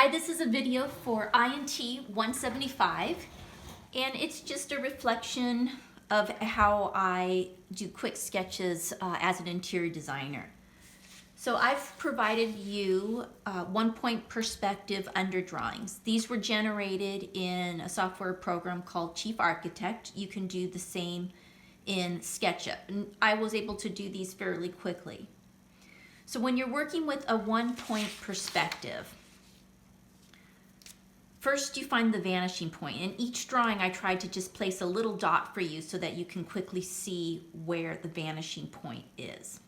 Hi, this is a video for INT 175, and it's just a reflection of how I do quick sketches as an interior designer. So I've provided you 1-point perspective underdrawings. These were generated in a software program called Chief Architect. You can do the same in SketchUp, and I was able to do these fairly quickly. So when you're working with a 1-point perspective, first you find the vanishing point. In each drawing I tried to just place a little dot for you so that you can quickly see where the vanishing point is.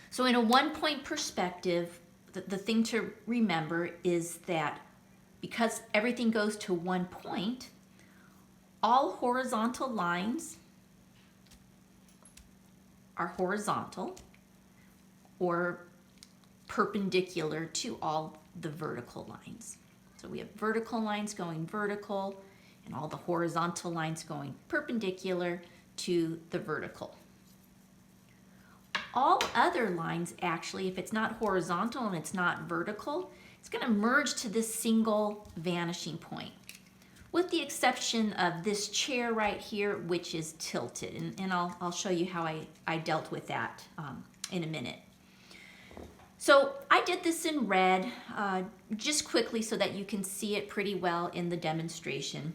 So in a 1-point perspective, the thing to remember is that because everything goes to 1 point, all horizontal lines are horizontal or perpendicular to all the vertical lines. So we have vertical lines going vertical and all the horizontal lines going perpendicular to the vertical. All other lines actually, if it's not horizontal and it's not vertical, it's going to merge to this single vanishing point, with the exception of this chair right here, which is tilted. And I'll show you how I dealt with that in a minute. So I did this in red just quickly so that you can see it pretty well in the demonstration.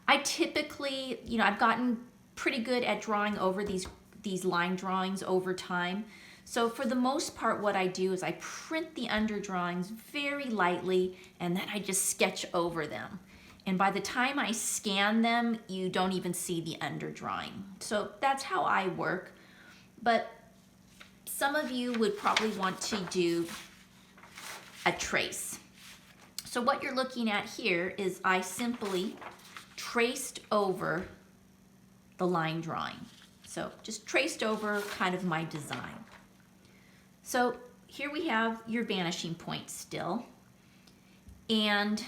I typically, I've gotten pretty good at drawing over these line drawings over time. So for the most part, what I do is I print the underdrawings very lightly and then I just sketch over them. And by the time I scan them, you don't even see the underdrawing. So that's how I work. But some of you would probably want to do a trace. So what you're looking at here is I simply traced over the line drawing. So just traced over kind of my design. So here we have your vanishing point still. And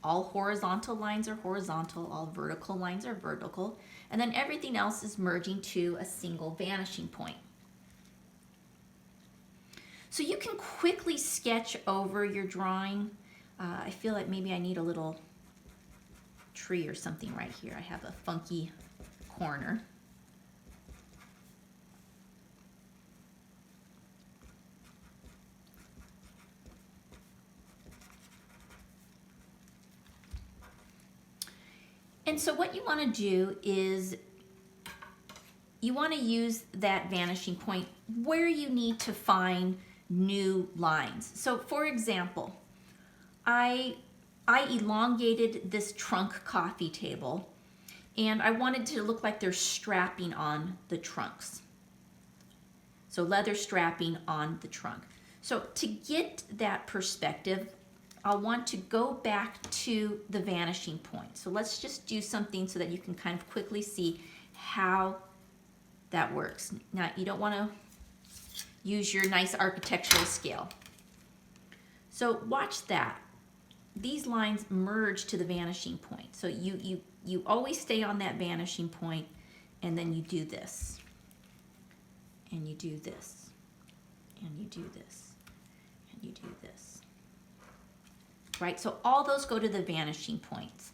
all horizontal lines are horizontal, all vertical lines are vertical, and then everything else is merging to a single vanishing point. So you can quickly sketch over your drawing. I feel like maybe I need a little tree or something right here. I have a funky corner. And so what you want to do is you want to use that vanishing point where you need to find new lines. So for example, I elongated this trunk coffee table and I wanted to look like there's strapping on the trunks. So leather strapping on the trunk. So to get that perspective, I'll want to go back to the vanishing point. So let's just do something so that you can kind of quickly see how that works. Now, you don't want to use your nice architectural scale. So watch that. These lines merge to the vanishing point. So you always stay on that vanishing point, and then you do this, and you do this, and you do this, and you do this. Right? So all those go to the vanishing points.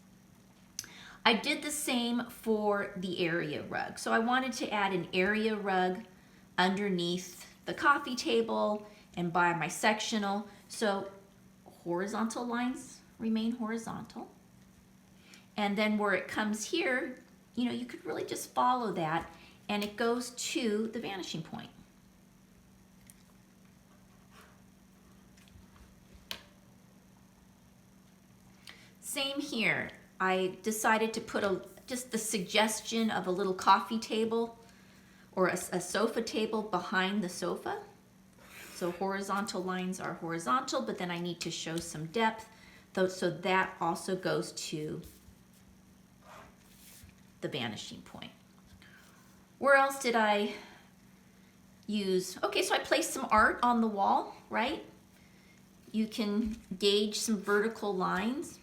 I did the same for the area rug. So I wanted to add an area rug underneath the coffee table and by my sectional. So horizontal lines remain horizontal. And then where it comes here, you could really just follow that and it goes to the vanishing point. Same here. I decided to put just the suggestion of a little coffee table or a sofa table behind the sofa. So horizontal lines are horizontal, but then I need to show some depth. So that also goes to the vanishing point. Where else did I use? Okay, so I placed some art on the wall, right? You can gauge some vertical lines.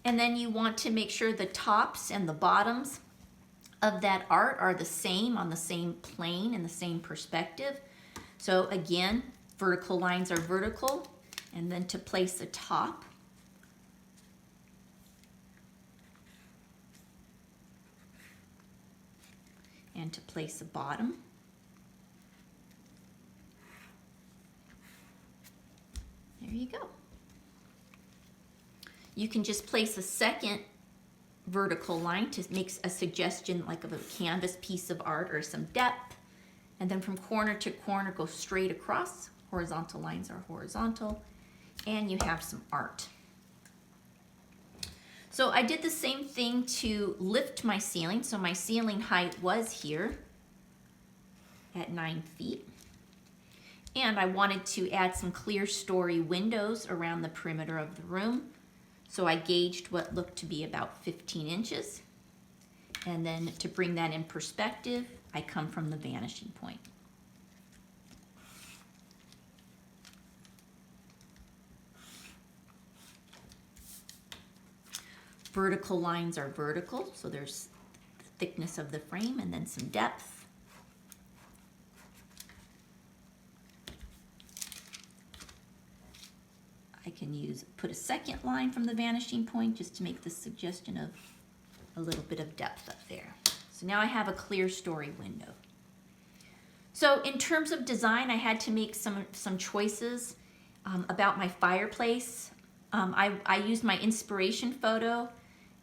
And then you want to make sure the tops and the bottoms of that art are the same, on the same plane and the same perspective. So again, vertical lines are vertical, and then to place a top, and to place a bottom. There you go. You can just place a second vertical line to make a suggestion like of a canvas piece of art or some depth. And then from corner to corner, go straight across. Horizontal lines are horizontal. And you have some art. So I did the same thing to lift my ceiling. So my ceiling height was here at 9 feet. And I wanted to add some clear story windows around the perimeter of the room. So I gauged what looked to be about 15 inches. And then to bring that in perspective, I come from the vanishing point. Vertical lines are vertical, so there's the thickness of the frame and then some depth. I can put a second line from the vanishing point just to make the suggestion of a little bit of depth up there. So now I have a clear story window. So in terms of design, I had to make some choices about my fireplace. I used my inspiration photo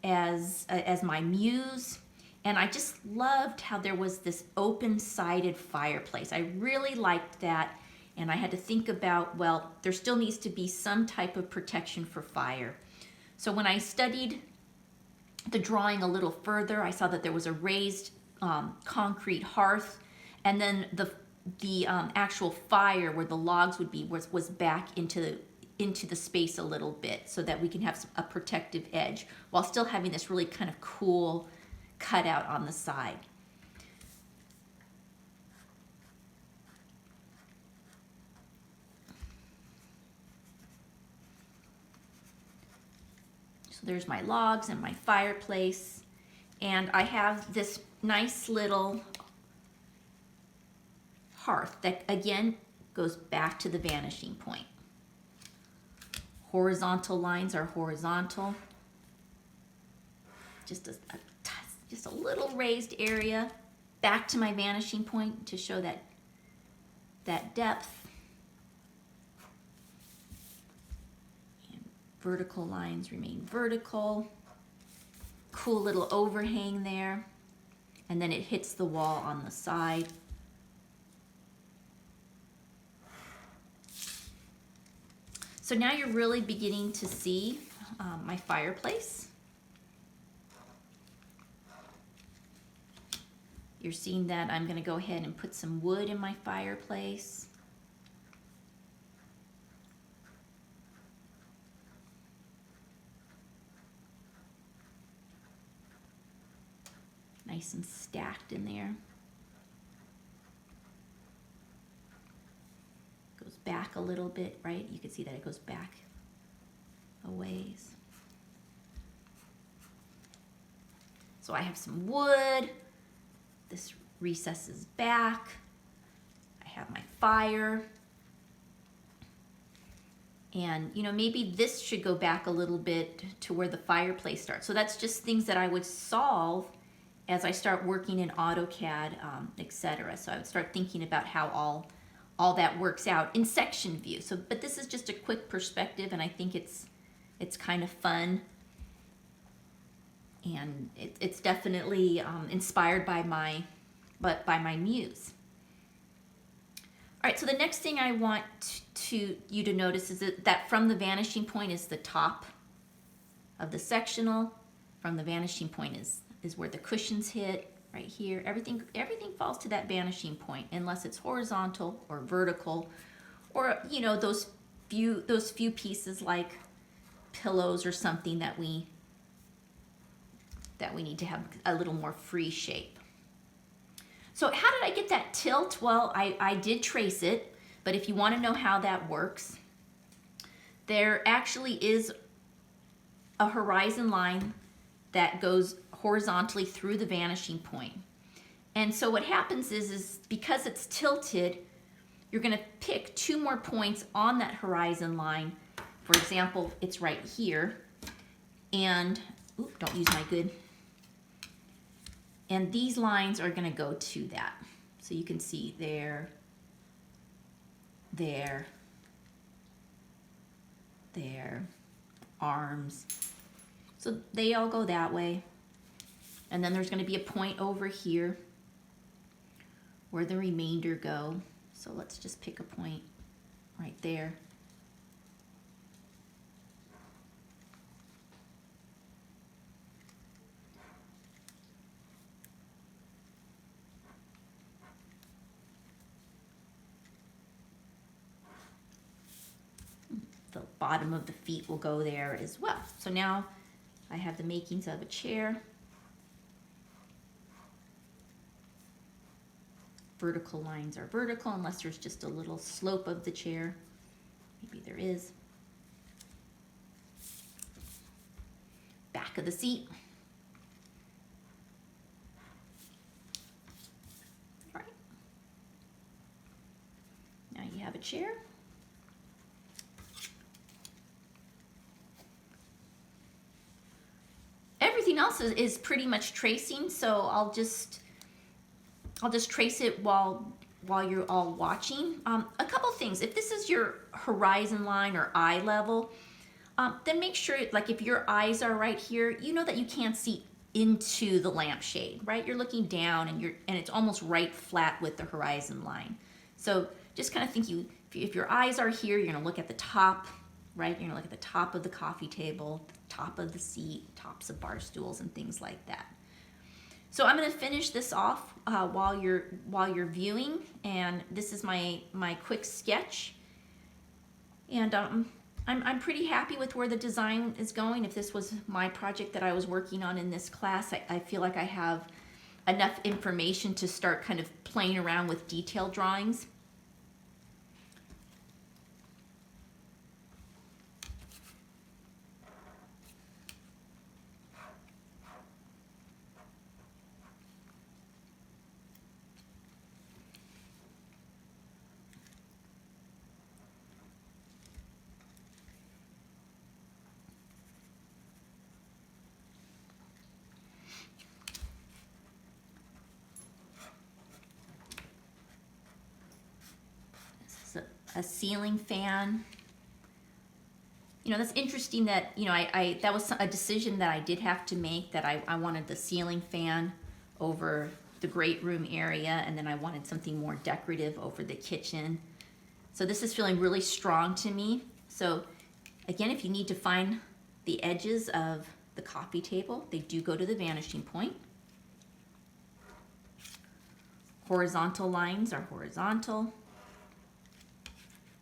as my muse, and I just loved how there was this open-sided fireplace. I really liked that, and I had to think about, well, there still needs to be some type of protection for fire. So when I studied the drawing a little further, I saw that there was a raised concrete hearth, and then the actual fire where the logs would be was back into the space a little bit, so that we can have a protective edge while still having this really kind of cool cutout on the side. So there's my logs and my fireplace, and I have this nice little hearth that again goes back to the vanishing point. Horizontal lines are horizontal. Just a little raised area back to my vanishing point to show that depth. And vertical lines remain vertical. Cool little overhang there. And then it hits the wall on the side. So now you're really beginning to see my fireplace. You're seeing that I'm going to go ahead and put some wood in my fireplace. Nice and stacked in there. Goes back a little bit, right? You can see that it goes back a ways. So I have some wood. This recesses back. I have my fire. And maybe this should go back a little bit to where the fireplace starts. So that's just things that I would solve as I start working in AutoCAD, etc. So I would start thinking about how all that works out in section view. So, but this is just a quick perspective, and I think it's kind of fun, and it's definitely inspired by my muse. All right, so the next thing I want you to notice is that from the vanishing point is the top of the sectional. From the vanishing point is where the cushions hit. Right here, everything falls to that vanishing point unless it's horizontal or vertical, or those few pieces like pillows or something that we need to have a little more free shape. So how did I get that tilt? Well, I did trace it, but if you want to know how that works, there actually is a horizon line that goes horizontally through the vanishing point. And so what happens is because it's tilted, you're going to pick 2 more points on that horizon line. For example, it's right here. And, oops, don't use my good. And these lines are going to go to that. So you can see there, there, there, arms. So they all go that way. And then there's going to be a point over here where the remainder go. So let's just pick a point right there. The bottom of the feet will go there as well. So now I have the makings of a chair. Vertical lines are vertical unless there's just a little slope of the chair. Maybe there is. Back of the seat. All right. Now you have a chair. Everything else is pretty much tracing, so I'll just trace it while you're all watching. A couple things. If this is your horizon line or eye level, then make sure, like if your eyes are right here, you know that you can't see into the lampshade, right? You're looking down and it's almost right flat with the horizon line. So just kind of think if your eyes are here, you're gonna look at the top, right? You're gonna look at the top of the coffee table, top of the seat, tops of bar stools and things like that. So I'm going to finish this off while you're viewing, and this is my quick sketch. And I'm pretty happy with where the design is going. If this was my project that I was working on in this class, I feel like I have enough information to start kind of playing around with detail drawings. A ceiling fan. You know, that's interesting that, you know, that was a decision that I did have to make, that I wanted the ceiling fan over the great room area, and then I wanted something more decorative over the kitchen. So this is feeling really strong to me. So again, if you need to find the edges of the coffee table, they do go to the vanishing point. Horizontal lines are horizontal.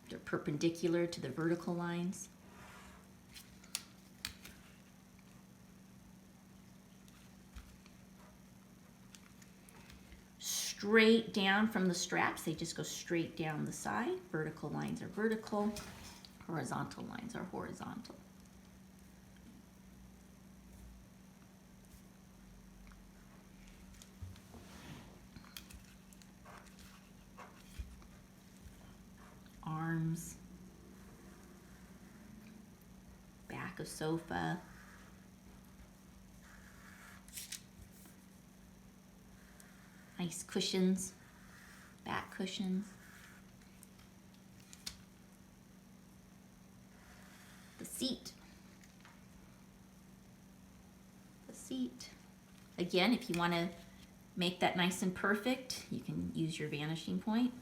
They're perpendicular to the vertical lines. Straight down from the straps, they just go straight down the side. Vertical lines are vertical, horizontal lines are horizontal. Arms, back of sofa, nice cushions, back cushions, the seat, again, if you want to make that nice and perfect, you can use your vanishing point.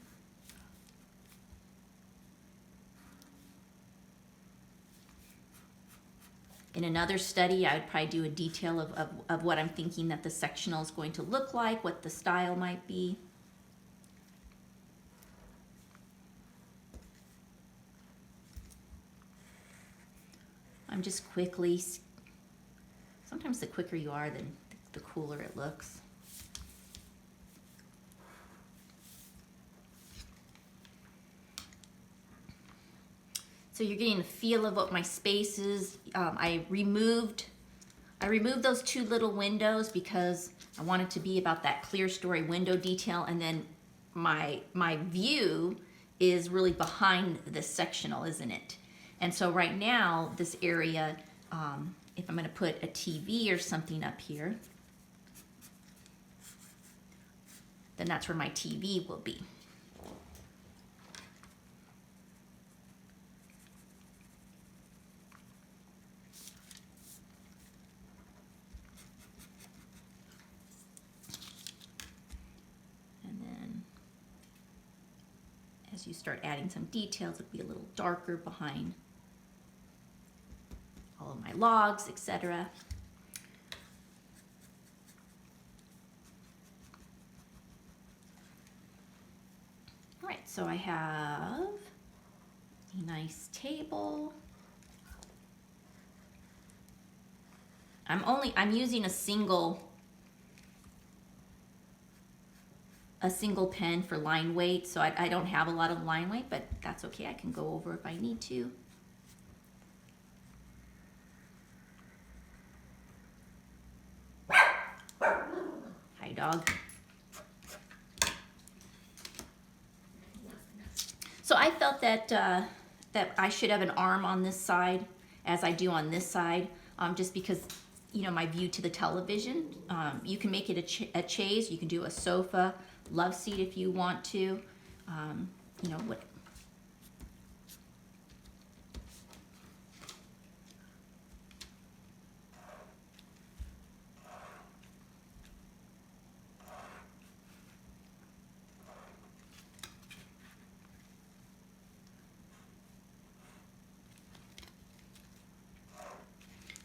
In another study, I would probably do a detail of what I'm thinking that the sectional is going to look like, what the style might be. I'm just quickly, sometimes the quicker you are, then the cooler it looks. So you're getting a feel of what my space is. I removed those 2 little windows because I wanted to be about that clear story window detail, and then my view is really behind this sectional, isn't it? And so right now, this area, if I'm going to put a TV or something up here, then that's where my TV will be. And then as you start adding some details, it'll be a little darker behind all of my logs, etc. All right, so I have a nice table. I'm using a single pen for line weight, so I don't have a lot of line weight, but that's okay. I can go over if I need to. Hi, dog. So I felt that that I should have an arm on this side as I do on this side, just because, you know, my view to the television. You can make it a chaise, you can do a sofa, love seat if you want to. You know what.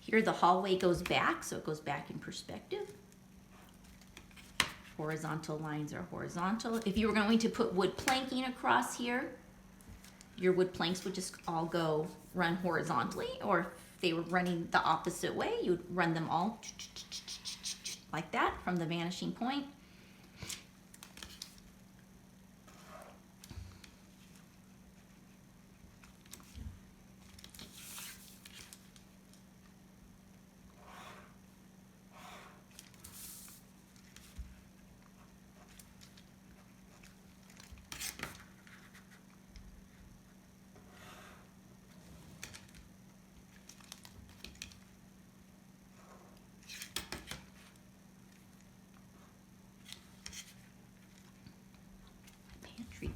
Here the hallway goes back, so it goes back in perspective. Horizontal lines are horizontal. If you were going to put wood planking across here, your wood planks would just all run horizontally, or if they were running the opposite way, you would run them all like that from the vanishing point.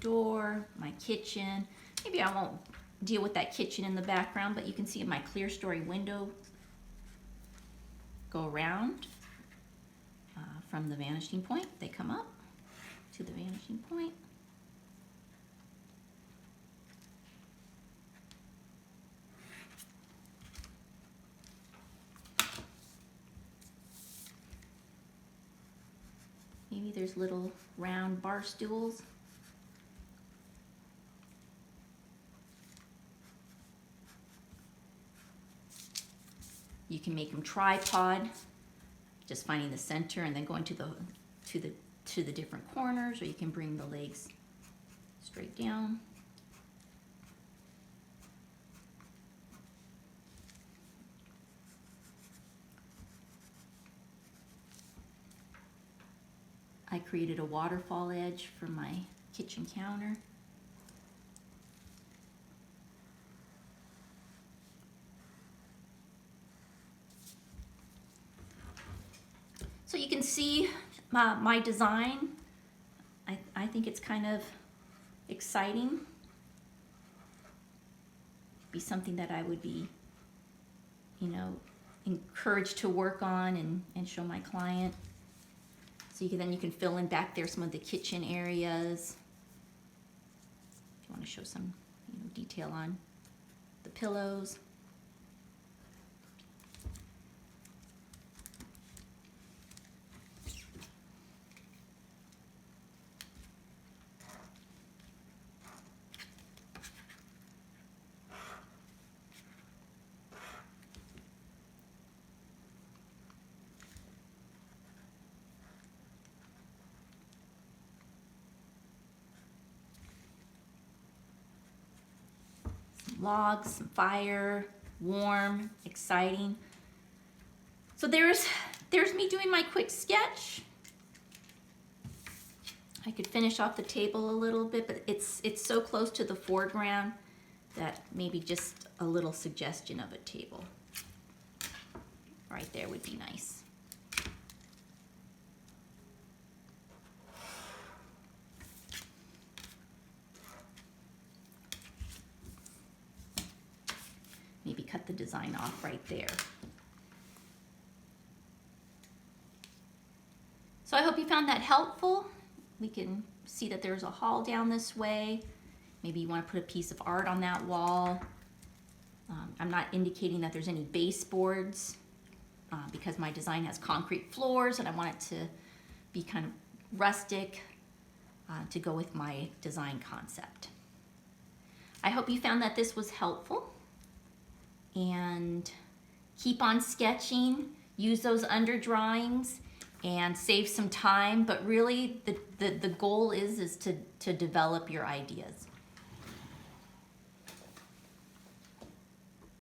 Door, my kitchen. Maybe I won't deal with that kitchen in the background, but you can see my clear story window go around from the vanishing point. They come up to the vanishing point. Maybe there's little round bar stools. You can make them tripod, just finding the center and then going to the different corners, or you can bring the legs straight down. I created a waterfall edge for my kitchen counter. So you can see my design. I think it's kind of exciting. Be something that I would be, you know, encouraged to work on and show my client. So then you can fill in back there some of the kitchen areas. If you want to show some, you know, detail on the pillows. Logs, some fire, warm, exciting. So there's me doing my quick sketch. I could finish off the table a little bit, but it's so close to the foreground that maybe just a little suggestion of a table right there would be nice. Maybe cut the design off right there. So I hope you found that helpful. We can see that there's a hall down this way. Maybe you want to put a piece of art on that wall. I'm not indicating that there's any baseboards because my design has concrete floors and I want it to be kind of rustic to go with my design concept. I hope you found that this was helpful, and keep on sketching, use those under drawings and save some time, but really the goal is to develop your ideas.